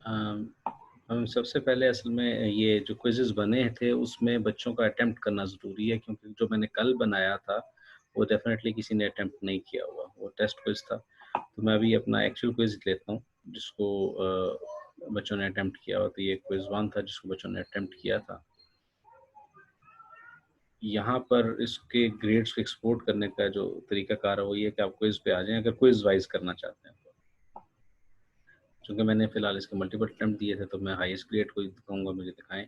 हम सबसे पहले असल में ये जो क्विज़ेज़ बने थे उसमें बच्चों का अटेम्प्ट करना ज़रूरी है, क्योंकि जो मैंने कल बनाया था, वो डेफ़िनेटली किसी ने अटेम्प्ट नहीं किया हुआ, वो टेस्ट क्विज़ था। तो मैं अभी अपना एक्चुअल क्विज़ लेता हूँ, जिसको बच्चों ने अटेम्प्ट किया हुआ, तो ये क्विज़ 1 था जिसको बच्चों ने अटेम्प्ट किया था। यहाँ पर इसके ग्रेड्स को एक्सपोर्ट करने का जो तरीकाकार है वो ये है कि आप क्विज़ पे आ जाएँ, अगर क्विज़ वाइज़ करना चाहते हैं तो। चूँकि मैंने फ़िलहाल इसके मल्टीपल अटेम्प्ट दिए थे, तो मैं हाईएस्ट ग्रेड को ही दिखाऊँगा, मुझे दिखाएँ।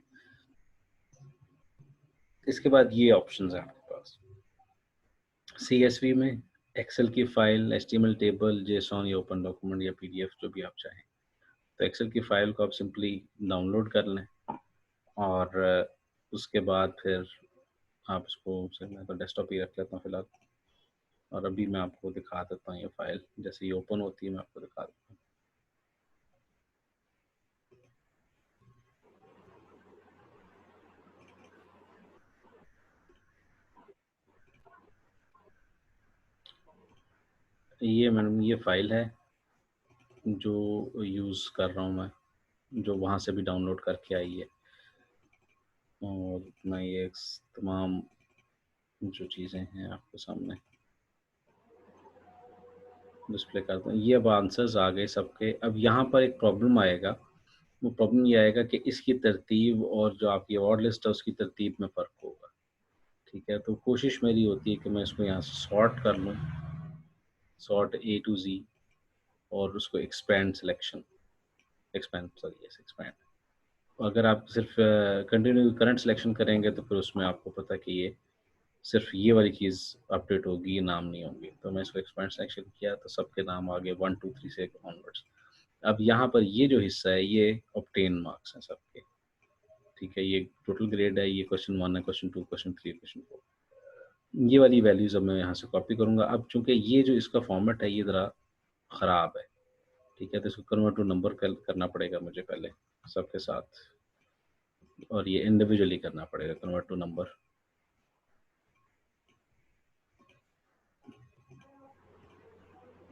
इसके बाद ये ऑप्शंस हैं आपके पास। सीएसवी में एक्सेल की फ़ाइल, एचटीएमएल टेबल, जेसॉन या ओपन डॉक्यूमेंट या पीडीएफ जो भी आप चाहें। तो एक्सेल की फ़ाइल को आप सिंपली डाउनलोड कर लें और उसके बाद फिर आप इसको मैं तो डेस्कटॉप ही रख लेता हूँ फ़िलहाल, और अभी मैं आपको दिखा देता हूँ ये फ़ाइल। जैसे ये ओपन होती है मैं आपको दिखा देता हूँ। ये मैडम ये फ़ाइल है जो यूज़ कर रहा हूँ मैं, जो वहाँ से भी डाउनलोड करके आई है, और मैं ये तमाम जो चीज़ें हैं आपके सामने डिस्प्ले करता हूँ। ये अब आंसर्स आ गए सबके। अब यहाँ पर एक प्रॉब्लम आएगा, वो प्रॉब्लम ये आएगा कि इसकी तरतीब और जो आपकी अवार्ड लिस्ट है उसकी तरतीब में फ़र्क होगा, ठीक है? तो कोशिश मेरी होती है कि मैं इसको यहाँ से सॉर्ट कर लूँ, सॉर्ट ए टू ज़ी, और उसको एक्सपेंड सॉरी यस एक्सपेंड। अगर आप सिर्फ़ कंटिन्यू करंट सिलेक्शन करेंगे तो फिर उसमें आपको पता है कि ये सिर्फ़ ये वाली चीज़ अपडेट होगी, ये नाम नहीं होंगे। तो मैं इसको एक्सपेंड सिलेक्शन किया तो सबके नाम आ गए 1, 2, 3 से ऑनवर्ड्स। अब यहाँ पर ये जो हिस्सा है ये ऑब्टेन मार्क्स हैं सबके, ठीक है? ये टोटल ग्रेड है, ये क्वेश्चन 1 है, क्वेश्चन 2, क्वेश्चन 3, क्वेश्चन 4। ये वाली वैल्यूज़ अब मैं यहाँ से कॉपी करूँगा। अब चूँकि ये जो इसका फॉर्मेट है ये ज़रा ख़राब है, ठीक है? तो इसको कन्वर्ट टू नंबर करना पड़ेगा मुझे पहले सबके साथ, और ये इंडिविजुअली करना पड़ेगा कन्वर्ट टू नंबर।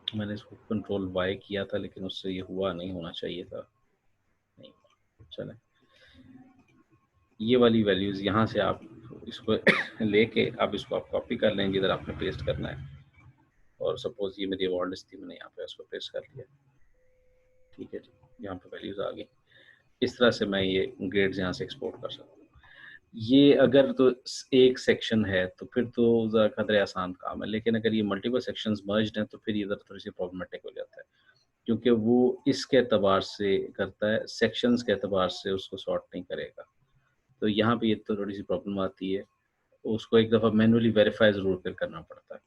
मैंने इसको कंट्रोल वाई किया था लेकिन उससे ये हुआ नहीं, होना चाहिए था, नहीं हुआ। चलें, ये वाली वैल्यूज़ यहाँ से आप इसको लेके आप इसको आप कॉपी कर लें जिधर आपने पेस्ट करना है, और सपोज़ ये मेरी अवार्ड लिस्ट थी, मैंने यहाँ पे इसको पेस्ट कर लिया, ठीक है जी। यहाँ पे वैल्यूज़ आ गई। इस तरह से मैं ये ग्रेड्स यहाँ से एक्सपोर्ट कर सकता हूँ। ये अगर तो एक सेक्शन है तो फिर तो ज़रा कदरे आसान काम है, लेकिन अगर ये मल्टीपल सेक्शंस मर्ज्ड हैं तो फिर ये ज़रा थोड़ी-सी प्रॉब्लमेटिक हो जाता है, क्योंकि वो इसके एतबार से करता है, सेक्शंस के एतबार से उसको सॉर्ट नहीं करेगा। तो यहाँ पे ये तो थोड़ी-सी प्रॉब्लम आती है। उसको एक दफ़ा मैनुअली वेरीफ़ाई ज़रूर फिर करना पड़ता है।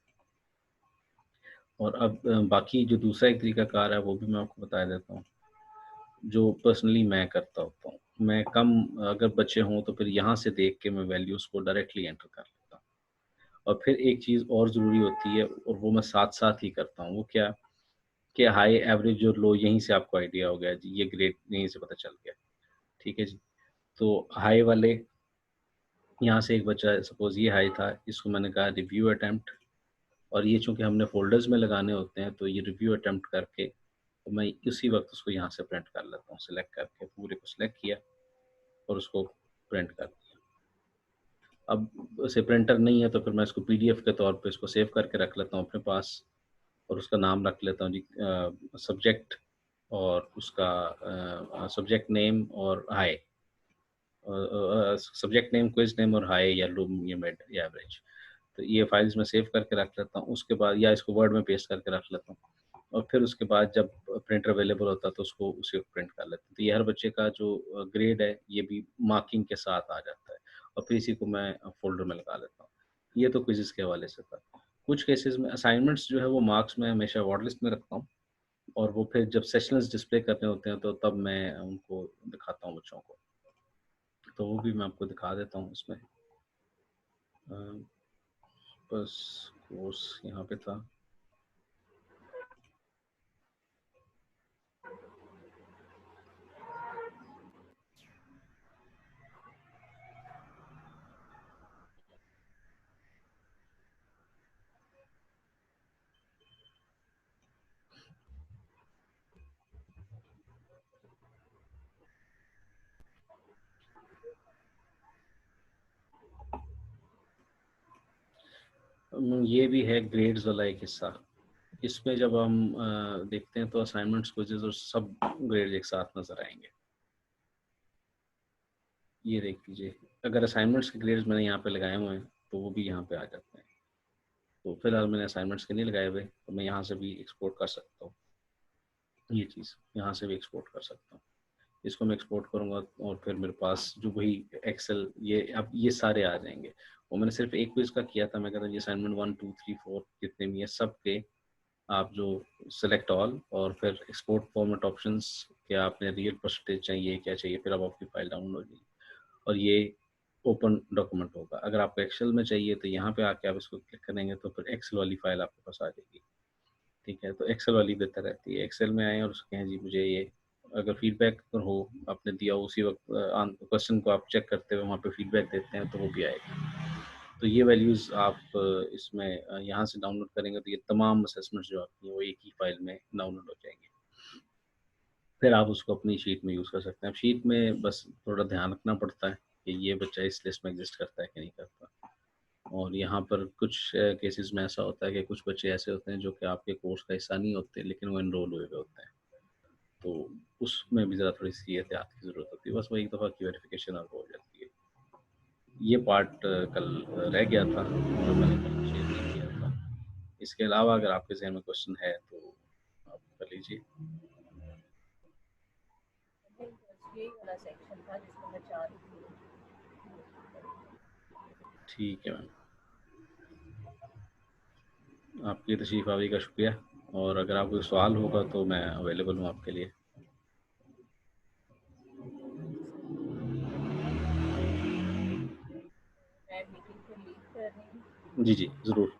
और अब बाकी जो दूसरा एक तरीकाकार है वो भी मैं आपको बता देता हूँ, जो पर्सनली मैं करता होता हूँ। मैं कम अगर बच्चे हों तो फिर यहाँ से देख के मैं वैल्यूज़ को डायरेक्टली एंटर कर लेता हूँ। और फिर एक चीज़ और ज़रूरी होती है और वो मैं साथ-साथ ही करता हूँ, वो क्या कि हाई, एवरेज और लो यहीं से आपको आइडिया हो गया जी, ये ग्रेड यहीं से पता चल गया, ठीक है जी। तो हाई वाले, यहाँ से एक बच्चा सपोज़ ये हाई था, इसको मैंने कहा रिव्यू अटेम्प्ट, और ये चूँकि हमने फ़ोल्डर्स में लगाने होते हैं तो ये रिव्यू अटेम्प्ट करके तो मैं उसी वक़्त उसको यहाँ से प्रिंट कर लेता हूँ, सेलेक्ट करके पूरे को सेलेक्ट किया और उसको प्रिंट कर दिया। अब वैसे प्रिंटर नहीं है तो फिर मैं इसको पीडीएफ के तौर पे इसको सेव करके रख लेता हूँ अपने पास, और उसका नाम रख लेता हूँ जी सब्जेक्ट, और उसका सब्जेक्ट नेम और high, subject name, quiz name और हाई या लो या मिड या एवरेज। तो ये फाइल्स मैं सेव करके रख लेता हूँ, उसके बाद या इसको वर्ड में पेस्ट करके रख लेता हूँ, और फिर उसके बाद जब प्रिंटर अवेलेबल होता है तो उसको उसी वक़्त प्रिंट कर लेते हैं। तो ये हर बच्चे का जो ग्रेड है ये भी मार्किंग के साथ आ जाता है, और फिर इसी को मैं फ़ोल्डर में लगा लेता हूँ। ये तो क्विज़ेज़ के हवाले से था। कुछ केसेज़ में असाइनमेंट्स जो है वो मार्क्स में हमेशा अवार्ड लिस्ट में रखता हूँ, और वो फिर जब सेशनल्स डिस्प्ले करने होते हैं तो तब मैं उनको दिखाता हूँ बच्चों को। तो वो भी मैं आपको दिखा देता हूँ इसमें। अ, बस कोर्स यहाँ पे था। ये भी है ग्रेड्स वाला एक हिस्सा। इसमें जब हम देखते हैं तो असाइनमेंट्स, क्विज़ेस और सब ग्रेड्स एक साथ नज़र आएंगे। ये देख लीजिए, अगर असाइनमेंट्स के ग्रेड्स मैंने यहाँ पे लगाए हुए हैं तो वो भी यहाँ पे आ जाते हैं। तो फिलहाल मैंने असाइनमेंट्स के नहीं लगाए हुए, तो मैं यहाँ से भी एक्सपोर्ट कर सकता हूँ। ये चीज़ यहाँ से भी एक्सपोर्ट कर सकता हूँ। इसको मैं एक्सपोर्ट करूँगा और फिर मेरे पास जो वही एक्सेल, ये अब ये सारे आ जाएंगे। वो मैंने सिर्फ एक क्विज़ का किया था, मैं कहता ये असाइनमेंट 1 2 3 4 जितने भी है सब के आप जो सेलेक्ट ऑल और फिर एक्सपोर्ट फॉर्मेट ऑप्शंस, क्या आपने रियल परसेंटेज चाहिए, क्या चाहिए, फिर अब आपकी फाइल डाउनलोड होगी और ये ओपन डॉक्यूमेंट होगा। अगर आपको एक्सेल में चाहिए तो यहाँ पे आके आप इसको क्लिक करेंगे तो फिर एक्सेल वाली फाइल आपके पास आ जाएगी। ठीक है, तो एक्सेल वाली बेहतर रहती है। एक्सेल में आए और उसके हैं जी मुझे ये, अगर फीडबैक हो आपने दिया उसी वक्त क्वेश्चन को आप चेक करते हुए वहाँ पे फीडबैक देते हैं तो वो भी आएगा। तो ये वैल्यूज़ आप इसमें यहाँ से डाउनलोड करेंगे तो ये तमाम असेसमेंट्स जो आपकी वो एक ही फाइल में डाउनलोड हो जाएंगे। फिर आप उसको अपनी शीट में यूज़ कर सकते हैं। अब शीट में बस थोड़ा ध्यान रखना पड़ता है कि ये बच्चा इस लिस्ट में एग्जिस्ट करता है कि नहीं करता। और यहाँ पर कुछ केसेस में ऐसा होता है कि कुछ बच्चे ऐसे होते हैं जो कि आपके कोर्स का हिस्सा नहीं होते लेकिन वो एनरोल हुए हुए होते हैं, तो उसमें भी ज़रा थोड़ी सी एहतियात की ज़रूरत होती है। बस वही एक दफ़ा की वेरिफिकेशन और हो जाती है। ये पार्ट कल रह गया था जो मैंने कल शेयर नहीं किया था। इसके अलावा अगर आपके ज़हन में क्वेश्चन है तो आप कर लीजिए। यही वाला सेक्शन था जिसको मैं चाह रही थी। ठीक है मैम, आपकी तशरीफ़ आवी का शुक्रिया, और अगर आपको कोई सवाल होगा तो मैं अवेलेबल हूँ आपके लिए। मैं मीटिंग को लीव कर रही हूँ। जी जी, ज़रूर।